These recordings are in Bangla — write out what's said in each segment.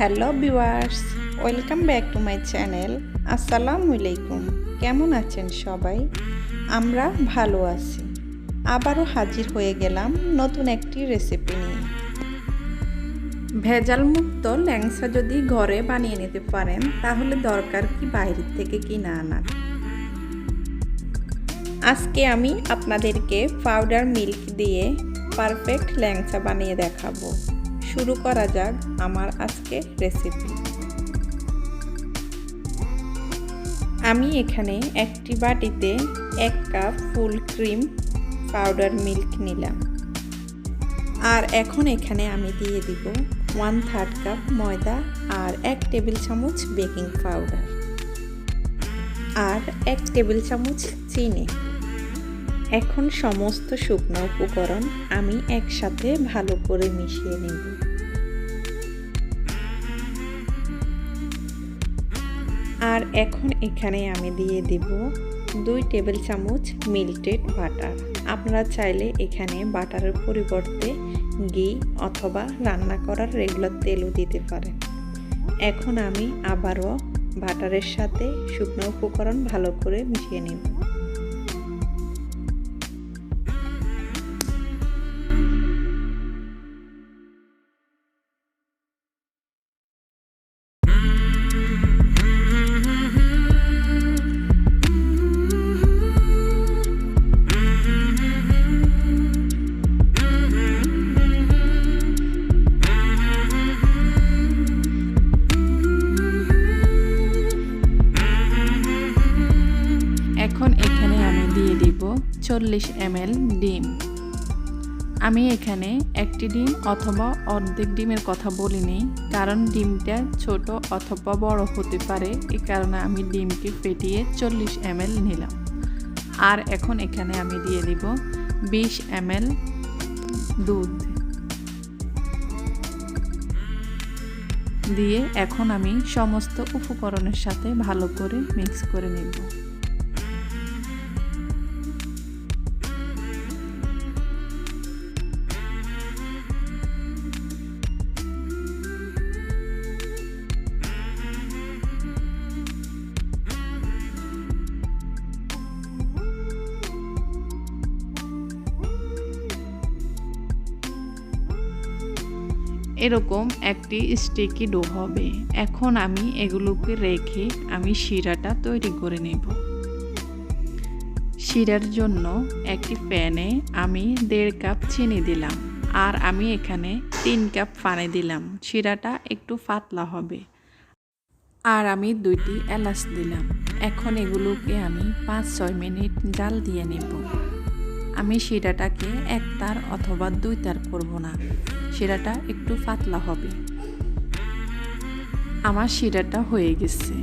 Hello viewers, welcome back to my channel. আসসালামু আলাইকুম। কেমন আছেন সবাই? আমরা ভালো আছি। আবারও হাজির হয়ে গেলাম নতুন একটি রেসিপি নিয়ে। ভেজাল মুক্ত ল্যাংচা যদি ঘরে বানিয়ে নিতে পারেন তাহলে দরকার কি বাইরে থেকে কিনে আনার। আজকে আমি আপনাদেরকে পাউডার মিল্ক দিয়ে পারফেক্ট ল্যাংচা বানিয়ে দেখাবো। শুরু করা যাক আমার আজকে রেসিপি। আমি এখানে একটি বাটিতে 1 cup full cream powder milk নিলাম। আর এখন এখানে আমি দিয়ে দিব 1/3 কাপ ময়দা আর 1 টেবিল চামচ বেকিং পাউডার আর 1 টেবিল চামচ চিনি। এখন সমস্ত শুকনো উপকরণ আমি একসাথে ভালো করে মিশিয়ে নেব। আর এখন এখানে আমি দিয়ে দেব 2 টেবিল চামচ মেল্টেড বাটার। আপনারা চাইলে এখানে বাটারের পরিবর্তে ঘি অথবা রান্না করার রেগুলার তেলও দিতে পারেন। এখন আমি আবারও বাটারের সাথে শুকনো উপকরণ ভালো করে মিশিয়ে নেব। এখন এখানে আমি দিয়ে দিব 40 ml ডিম। আমি এখানে একটি ডিম অথবা অর্ধেক ডিমের কথা বলিনি, কারণ ডিমটা ছোট অথবা বড় হতে পারে। এই কারণে আমি ডিমকে ফেটিয়ে 40 ml নিলাম। আর এখন এখানে আমি দিয়ে দিব 20 ml দুধ দিয়ে এখন আমি সমস্ত উপকরণের সাথে ভালো করে মিক্স করে নেব। এরকম একটি স্টিকি ডো হবে। এখন আমি এগুলোকে রেখে আমি শিরাটা তৈরি করে নেব। শিরার জন্য একটি প্যানে আমি 1.5 কাপ চিনি দিলাম আর আমি এখানে 3 কাপ পানি দিলাম। শিরাটা একটু পাতলা হবে। আর আমি 2টি এলাচ দিলাম। এখন এগুলোকে আমি 5-6 মিনিট জাল দিয়ে নেব। আমি শিরাটাকে 1 তার অথবা 2 তার করব না, শিরাটা একটু পাতলা হবে। আমার শিরাটা হয়ে গেছে।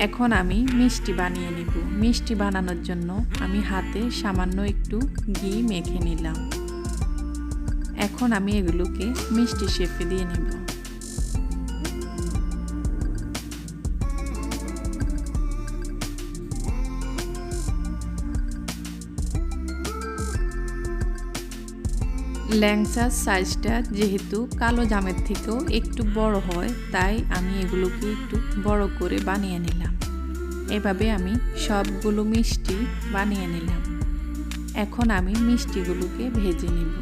এখন আমি মিষ্টি বানিয়ে নিব। মিষ্টি বানানোর জন্য আমি হাতে সামান্য একটু ঘি মেখে নিলাম। এখন আমি এগুলোকে মিষ্টি শেপে দিয়ে নেব। ল্যাংচার সাইজটা যেহেতু কালো জামের থেকেও একটু বড় হয়, তাই আমি এগুলোকে একটু বড় করে বানিয়ে নিলাম। এভাবে আমি সবগুলো মিষ্টি বানিয়ে নিলাম। এখন আমি মিষ্টিগুলোকে ভেজে নিব।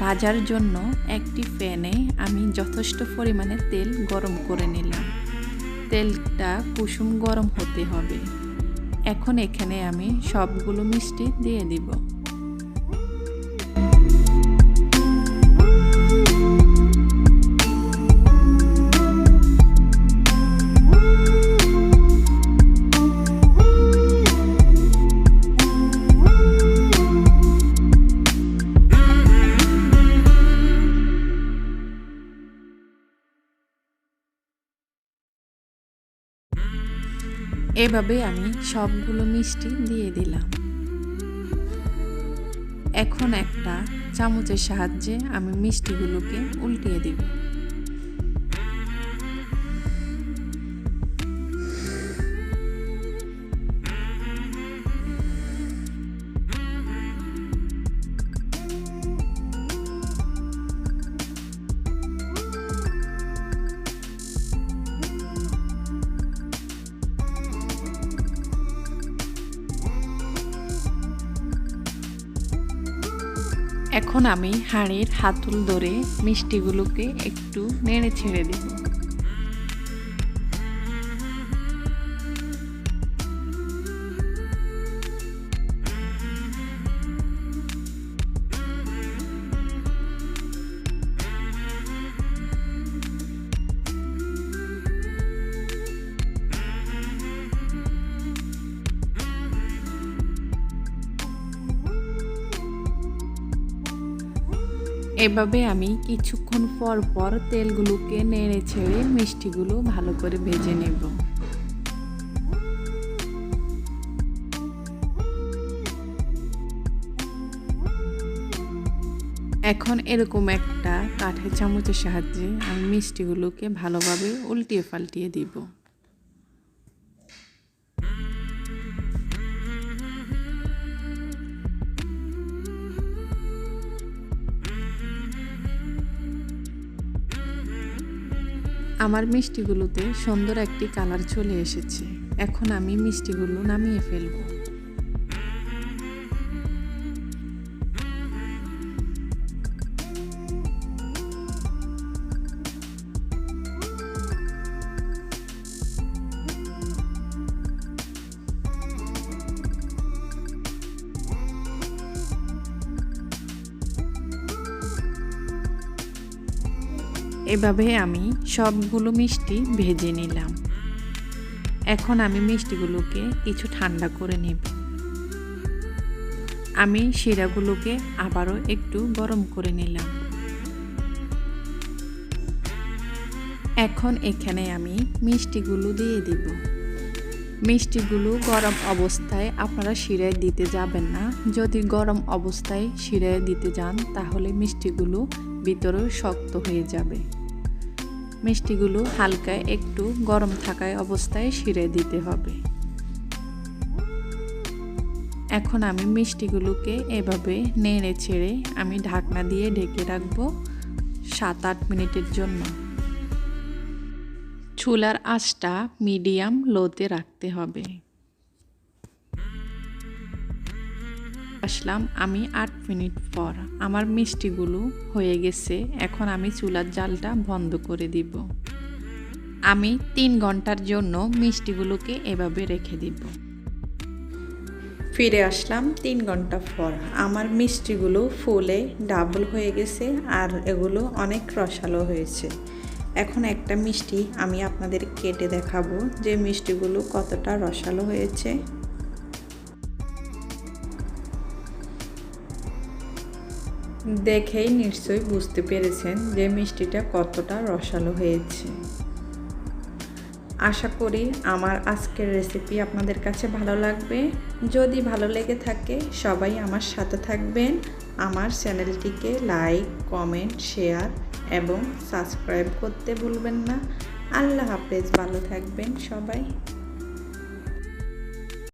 ভাজার জন্য একটি প্যানে আমি যথেষ্ট পরিমাণে তেল গরম করে নিলাম। তেলটা কুসুম গরম হতে হবে। এখন এখানে আমি সবগুলো মিষ্টি দিয়ে দিব। এভাবে আমি সবগুলো মিষ্টি দিয়ে দিলাম। এখন একটা চামচের সাহায্যে আমি মিষ্টিগুলোকে উল্টিয়ে দিব। এখন আমি হাঁড়ির হাতল ধরে মিষ্টিগুলোকে একটু নেড়ে ছেড়ে দেব। এভাবে আমি কিছুক্ষণ পর পর তেলগুলোকে নেড়ে ছেড়ে মিষ্টিগুলো ভালো করে ভেজে নেব। এখন এরকম একটা কাঠের চামচের সাহায্যে আমি মিষ্টিগুলোকে ভালোভাবে উল্টিয়ে পাল্টিয়ে দিব। আমার মিষ্টিগুলোতে সুন্দর একটি কালার চলে এসেছে। এখন আমি মিষ্টিগুলো নামিয়ে ফেলব। এভাবে আমি সবগুলো মিষ্টি ভেজে নিলাম। এখন আমি মিষ্টিগুলোকে কিছু ঠান্ডা করে নেব। আমি শিরাগুলোকে আবারও একটু গরম করে নিলাম। এখন এখানে আমি মিষ্টিগুলো দিয়ে দিব। মিষ্টিগুলো গরম অবস্থায় আপনারা শিরায় দিতে যাবেন না। যদি গরম অবস্থায় শিরায় দিতে যান তাহলে মিষ্টিগুলো ভিতরে শক্ত হয়ে যাবে। মিষ্টিগুলো হালকা একটু গরম থাকায় অবস্থায় শিরায় দিতে হবে। এখন আমি মিষ্টিগুলোকে এভাবে নেড়ে ছেড়ে আমি ঢাকনা দিয়ে ঢেকে রাখবো 7-8 মিনিটের জন্য। চুলার আঁচটা মিডিয়াম লোতে রাখতে হবে। আসলাম আমি 8 মিনিট পর। আমার মিষ্টিগুলো হয়ে গেছে। এখন আমি চুলার জালটা বন্ধ করে দিব। আমি 3 ঘন্টার জন্য মিষ্টিগুলোকে এভাবে রেখে দিব। ফিরে আসলাম 3 ঘন্টা পর। আমার মিষ্টিগুলো ফুলে ডাবল হয়ে গেছে আর এগুলো অনেক রসালো হয়েছে। এখন একটা মিষ্টি আমি আপনাদের কেটে দেখাবো যে মিষ্টিগুলো কতটা রসালো হয়েছে। দেখেই নিশ্চয়ই বুঝতে পেরেছেন যে মিষ্টিটা কতটা রসালো হয়েছে। আশা করি আমার আজকের রেসিপি আপনাদের কাছে ভালো লাগবে। যদি ভালো লেগে থাকে সবাই আমার সাথে থাকবেন। আমার চ্যানেলটিকে লাইক, কমেন্ট, শেয়ার এবং সাবস্ক্রাইব করতে ভুলবেন না। আল্লাহ হাফেজ, ভালো থাকবেন সবাই।